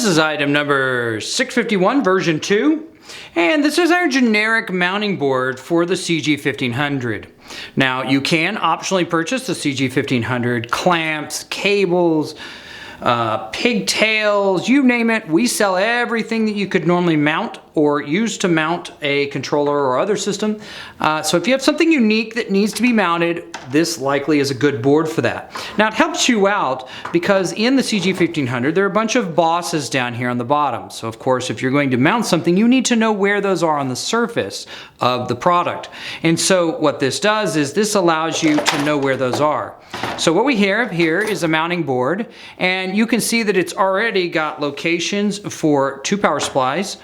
This is item number 651, version 2, and this is our generic mounting board for the CG-1500. Now, you can optionally purchase the CG-1500 clamps, cables, pigtails, you name it. We sell everything that you could normally mount or use to mount a controller or other system. So if you have something unique that needs to be mounted, this likely is a good board for that. Now it helps you out because in the CG-1500 there are a bunch of bosses down here on the bottom. So of course if you're going to mount something, you need to know where those are on the surface of the product. And so what this does is this allows you to know where those are. So what we have here is a mounting board, and you can see that it's already got locations for two power supplies.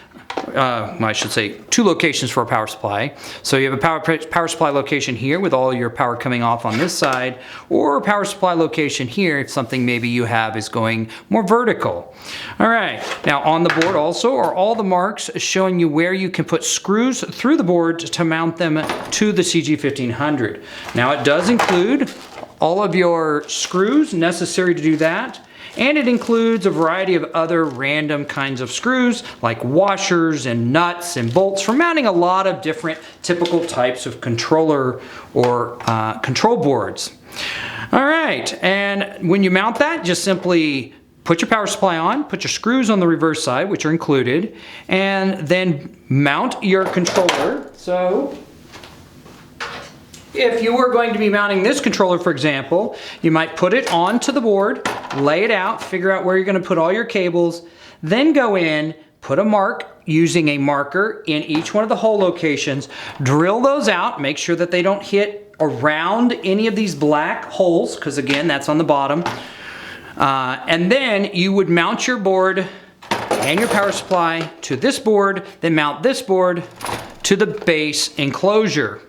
I should say 2 locations for a power supply. So you have a power supply location here with all your power coming off on this side, or a power supply location here if something maybe you have is going more vertical. All right, now on the board also are all the marks showing you where you can put screws through the board to mount them to the CG-1500. Now it does include all of your screws necessary to do that. And it includes a variety of other random kinds of screws like washers and nuts and bolts for mounting a lot of different typical types of controller or control boards. All right, and when you mount that, just simply put your power supply on, put your screws on the reverse side, which are included, and then mount your controller. So if you were going to be mounting this controller, for example, you might put it onto the board, lay it out, figure out where you're going to put all your cables, then go in, put a mark using a marker in each one of the hole locations, drill those out, make sure that they don't hit around any of these black holes, because again, that's on the bottom. And then you would mount your board and your power supply to this board, then mount this board to the base enclosure.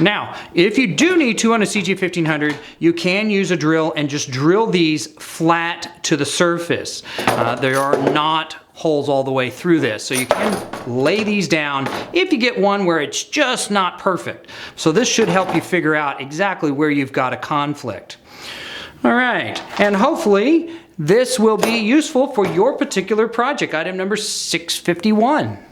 Now, if you do need to on a CG-1500, you can use a drill and just drill these flat to the surface. There are not holes all the way through this, so you can lay these down if you get one where it's just not perfect. So this should help you figure out exactly where you've got a conflict. All right, and hopefully this will be useful for your particular project, item number 651.